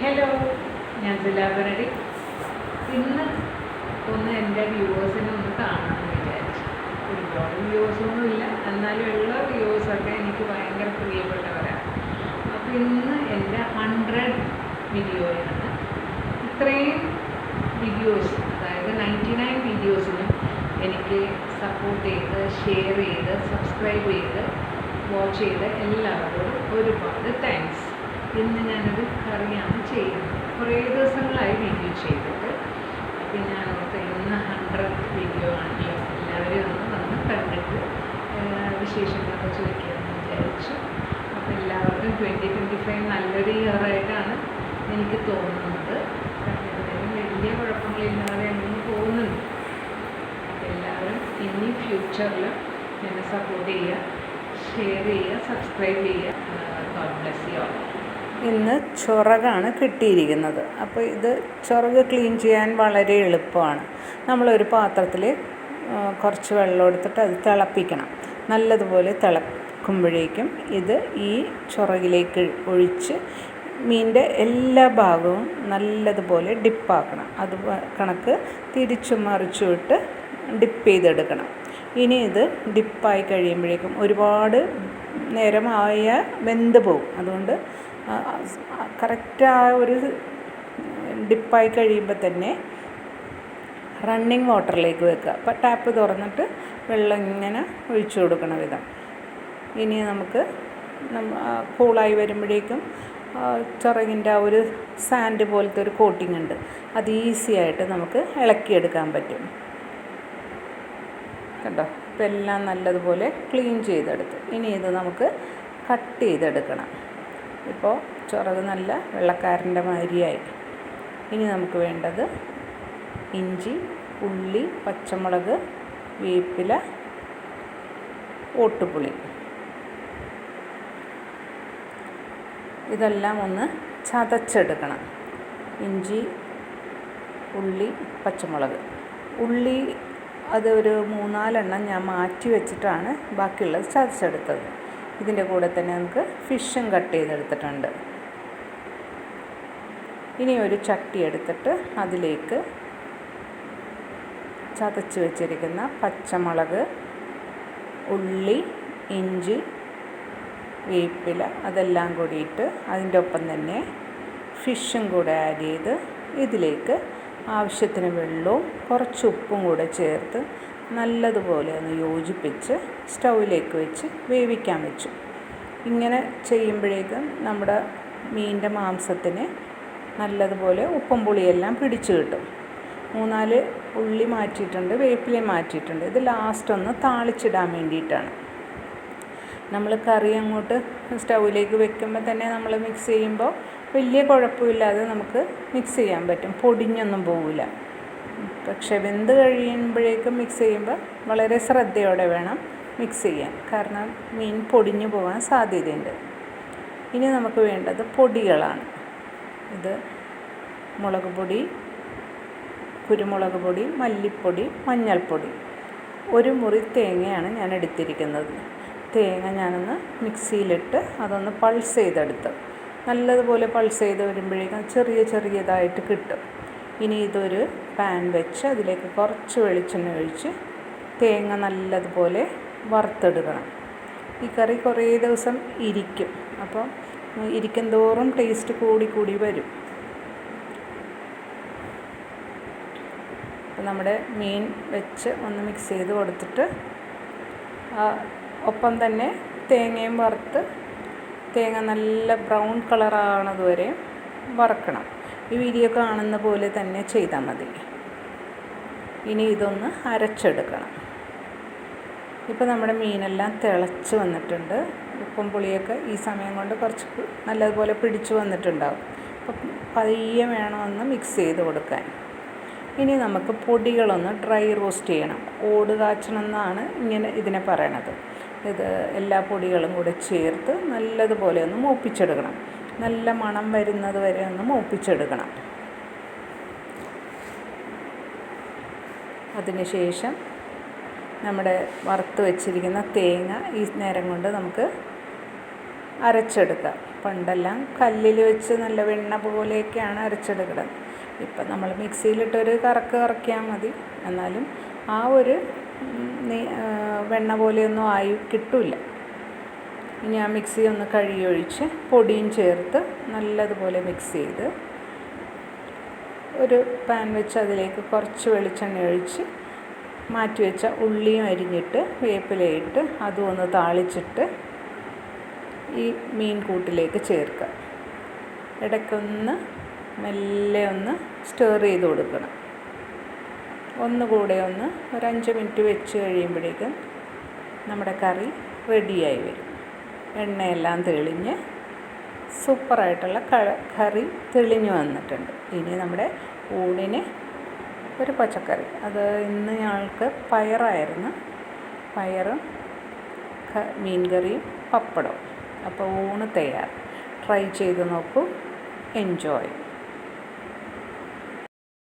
Hello, ഞാൻ സിലാബനടി. ഇന്ന് എൻ്റെ വ്യൂവേഴ്സിനെ ഒന്ന് കാണാമെന്ന് വിചാരിച്ചു. ഒരുപാട് വ്യൂവേഴ്സൊന്നുമില്ല, എന്നാലും ഉള്ള വ്യൂവേഴ്സൊക്കെ എനിക്ക് ഭയങ്കര പ്രിയപ്പെട്ടവരാണ്. അപ്പോൾ ഇന്ന് എൻ്റെ 100 വീഡിയോയാണ്. ഇത്രയും വീഡിയോസ്, അതായത് 99 വീഡിയോസിനും എനിക്ക് സപ്പോർട്ട് ചെയ്ത്, ഷെയർ ചെയ്ത്, സബ്സ്ക്രൈബ് ചെയ്ത്, വാച്ച് ചെയ്ത് എല്ലാവരോടും ഒരുപാട് താങ്ക്സ്. ഇന്ന് ഞാനൊരു കറിയാണ് ചെയ്യുന്നത്. കുറേ ദിവസങ്ങളായി വീഡിയോ ചെയ്തിട്ട്. അപ്പം ഞാൻ ഓർത്ത് ഇന്ന് 100 വീഡിയോ ആണല്ലോ, എല്ലാവരും വന്ന് കണ്ടിട്ട് വിശേഷങ്ങളൊക്കെ ചോദിക്കാമെന്ന് വിചാരിച്ചു. അപ്പോൾ എല്ലാവർക്കും 2025 നല്ലൊരു ഇയറായിട്ടാണ് എനിക്ക് തോന്നുന്നത്. വലിയ കുഴപ്പങ്ങളില്ലാതെ അങ്ങനെ പോകുന്നുണ്ട്. അപ്പോൾ എല്ലാവരും ഇനി ഫ്യൂച്ചറിൽ എന്നെ സപ്പോർട്ട് ചെയ്യുക, ഷെയർ ചെയ്യുക, സബ്സ്ക്രൈബ് ചെയ്യുക. God bless you all. ഇന്ന് ചൊറകാണ് കിട്ടിയിരിക്കുന്നത്. അപ്പോൾ ഇത് ചൊറക് ക്ലീൻ ചെയ്യാൻ വളരെ എളുപ്പമാണ്. നമ്മളൊരു പാത്രത്തിൽ കുറച്ച് വെള്ളം എടുത്തിട്ട് അത് തിളപ്പിക്കണം. നല്ലതുപോലെ തിളക്കുമ്പോഴേക്കും ഇത് ഈ ചൊറകിലേക്ക് ഒഴിച്ച് മീനിൻ്റെ എല്ലാ ഭാഗവും നല്ലതുപോലെ ഡിപ്പാക്കണം. അത് കണക്ക് തിരിച്ചും മറിച്ചും ഇട്ട് ഡിപ്പ് ചെയ്തെടുക്കണം. ഇനി ഇത് ഡിപ്പായി കഴിയുമ്പോഴേക്കും ഒരുപാട് നേരമായ വെന്ത് പോകും. അതുകൊണ്ട് കറക്റ്റ് ആ ഒരു ഡിപ്പായി കഴിയുമ്പോൾ തന്നെ റണ്ണിങ് വാട്ടറിലേക്ക് വെക്കുക. അപ്പോൾ ടാപ്പ് തുറന്നിട്ട് വെള്ളം ഇങ്ങനെ ഒഴിച്ചു കൊടുക്കണ വിധം. ഇനി നമുക്ക് കൂളായി വരുമ്പോഴേക്കും ചൊറകിൻ്റെ ആ ഒരു സാൻഡ് പോലത്തെ ഒരു കോട്ടിംഗ് ഉണ്ട്, അത് ഈസി ആയിട്ട് നമുക്ക് ഇളക്കിയെടുക്കാൻ പറ്റും. കണ്ടോ, ഇപ്പം എല്ലാം നല്ലതുപോലെ ക്ലീൻ ചെയ്തെടുത്ത് ഇനി ഇത് നമുക്ക് കട്ട് ചെയ്തെടുക്കണം. ഇപ്പോൾ ചൊറക് നല്ല വെള്ളക്കാരൻ്റെ മാതിരിയായി. ഇനി നമുക്ക് വേണ്ടത് ഇഞ്ചി, ഉള്ളി, പച്ചമുളക്, വേപ്പില, ഓട്ടുപുളി. ഇതെല്ലാം ഒന്ന് ചതച്ചെടുക്കണം. ഇഞ്ചി, ഉള്ളി, പച്ചമുളക്. ഉള്ളി അത് ഒരു 3-4 എണ്ണം ഞാൻ മാറ്റി വെച്ചിട്ടാണ് ബാക്കിയുള്ളത് ചതച്ചെടുത്തത്. ഇതിൻ്റെ കൂടെ തന്നെ നമുക്ക് ഫിഷും കട്ട് ചെയ്തെടുത്തിട്ടുണ്ട്. ഇനി ഒരു ചട്ടി എടുത്തിട്ട് അതിലേക്ക് ചതച്ച് വെച്ചിരിക്കുന്ന പച്ചമുളക്, ഉള്ളി, ഇഞ്ചി, വേപ്പില അതെല്ലാം കൂടിയിട്ട് അതിൻ്റെ ഒപ്പം തന്നെ ഫിഷും കൂടെ ആഡ് ചെയ്ത് ഇതിലേക്ക് ആവശ്യത്തിന് വെള്ളവും കുറച്ച് ഉപ്പും കൂടെ ചേർത്ത് നല്ലതുപോലെ ഒന്ന് യോജിപ്പിച്ച് സ്റ്റൗവിലേക്ക് വെച്ച് വേവിക്കാൻ വെച്ചു. ഇങ്ങനെ ചെയ്യുമ്പോഴേക്കും നമ്മുടെ മീനിൻ്റെ മാംസത്തിന് നല്ലതുപോലെ ഉപ്പും പുളിയെല്ലാം പിടിച്ചു കിട്ടും. 3-4 ഉള്ളി മാറ്റിയിട്ടുണ്ട്, വേപ്പിലയും മാറ്റിയിട്ടുണ്ട്. ഇത് ലാസ്റ്റ് ഒന്ന് താളിച്ചിടാൻ വേണ്ടിയിട്ടാണ്. നമ്മൾ കറി അങ്ങോട്ട് സ്റ്റൗവിലേക്ക് വെക്കുമ്പോൾ തന്നെ നമ്മൾ മിക്സ് ചെയ്യുമ്പോൾ വലിയ കുഴപ്പമില്ലാതെ നമുക്ക് മിക്സ് ചെയ്യാൻ പറ്റും, പൊടിഞ്ഞൊന്നും പോവില്ല. പക്ഷെ വെന്ത് കഴിയുമ്പോഴേക്കും മിക്സ് ചെയ്യുമ്പോൾ വളരെ ശ്രദ്ധയോടെ വേണം മിക്സ് ചെയ്യാൻ, കാരണം മീൻ പൊടിഞ്ഞു പോകാൻ സാധ്യതയുണ്ട്. ഇനി നമുക്ക് വേണ്ടത് പൊടികളാണ്. ഇത് മുളക് പൊടി, കുരുമുളക് പൊടി, മല്ലിപ്പൊടി, മഞ്ഞൾപ്പൊടി. 1 മുറി തേങ്ങയാണ് ഞാൻ എടുത്തിരിക്കുന്നത്. തേങ്ങ ഞാനൊന്ന് മിക്സിയിലിട്ട് അതൊന്ന് പൾസ് ചെയ്തെടുത്ത് നല്ലതുപോലെ പൾസ് ചെയ്ത് വരുമ്പോഴേക്കും ചെറിയതായിട്ട് കിട്ടും. ഇനി ഇതൊരു പാൻ വെച്ച് അതിലേക്ക് കുറച്ച് വെളിച്ചെണ്ണ ഒഴിച്ച് തേങ്ങ നല്ലതുപോലെ വറുത്തെടുക്കണം. ഈ കറി കുറേ ദിവസം ഇരിക്കും, അപ്പോൾ ഇരിക്കും തോറും ടേസ്റ്റ് കൂടി വരും. അപ്പോൾ നമ്മുടെ മീൻ വെച്ച് ഒന്ന് മിക്സ് ചെയ്ത് കൊടുത്തിട്ട് ഒപ്പം തന്നെ തേങ്ങയും വറുത്ത് തേങ്ങ നല്ല ബ്രൗൺ കളറാകണത് വരെ വറക്കണം. ഈ വീഡിയോ കാണുന്ന പോലെ തന്നെ ചെയ്താൽ മതി. ഇനി ഇതൊന്ന് അരച്ചെടുക്കണം. ഇപ്പോൾ നമ്മുടെ മീനെല്ലാം തിളച്ച് വന്നിട്ടുണ്ട്. ഉപ്പും പുളിയൊക്കെ ഈ സമയം കൊണ്ട് കുറച്ച് നല്ലതുപോലെ പിടിച്ചു വന്നിട്ടുണ്ടാകും. അപ്പോൾ പതിയെ വേണമെന്ന് മിക്സ് ചെയ്ത് കൊടുക്കാൻ. ഇനി നമുക്ക് പൊടികളൊന്ന് ഡ്രൈ റോസ്റ്റ് ചെയ്യണം. ഓട് കാച്ചണം എന്നാണ് ഇതിനെ പറയണത്. ഇത് എല്ലാ പൊടികളും കൂടെ ചേർത്ത് നല്ലതുപോലെ ഒന്ന് മൂപ്പിച്ചെടുക്കണം. നല്ല മണം വരുന്നത് വരെ ഒന്ന് മൂപ്പിച്ചെടുക്കണം. അതിനുശേഷം നമ്മുടെ വറുത്ത് വെച്ചിരിക്കുന്ന തേങ്ങ ഈ നേരം കൊണ്ട് നമുക്ക് അരച്ചെടുക്കാം. പണ്ടെല്ലാം കല്ലിൽ വെച്ച് നല്ല വെണ്ണ പോലെയൊക്കെയാണ് അരച്ചെടുക്കുന്നത്. ഇപ്പം നമ്മൾ മിക്സിയിലിട്ടൊരു കറക്കിയാൽ മതി. എന്നാലും ആ ഒരു വെണ്ണ പോലെയൊന്നും ആയി കിട്ടില്ല. ഇനി ആ മിക്സി ഒന്ന് കഴുകി ഒഴിച്ച് പൊടിയും ചേർത്ത് നല്ലതുപോലെ മിക്സ് ചെയ്ത് ഒരു പാൻ വെച്ച് അതിലേക്ക് കുറച്ച് വെളിച്ചെണ്ണ ഒഴിച്ച് മാറ്റി വെച്ച ഉള്ളിയും അരിഞ്ഞിട്ട് വേപ്പിലയിട്ട് അതും ഒന്ന് താളിച്ചിട്ട് ഈ മീൻ കൂട്ടിലേക്ക് ചേർക്കുക. ഇടയ്ക്കൊന്ന് മെല്ലെ ഒന്ന് സ്റ്റർ ചെയ്ത് കൊടുക്കണം. ഒന്നുകൂടെ ഒരു 5 മിനിറ്റ് വെച്ച് കഴിയുമ്പോഴേക്കും നമ്മുടെ കറി റെഡിയായി വരും. എണ്ണയെല്ലാം തെളിഞ്ഞ് സൂപ്പറായിട്ടുള്ള കറി തെളിഞ്ഞ് വന്നിട്ടുണ്ട്. ഇനി നമ്മുടെ ഊണിന് ഒരു പച്ചക്കറി. അത് ഇന്ന് ഞങ്ങൾക്ക് പയറായിരുന്നു. പയറും മീൻ കറിയും പപ്പടവും. അപ്പോൾ ഊണ് തയ്യാർ. ട്രൈ ചെയ്ത് നോക്കൂ. എൻജോയ്.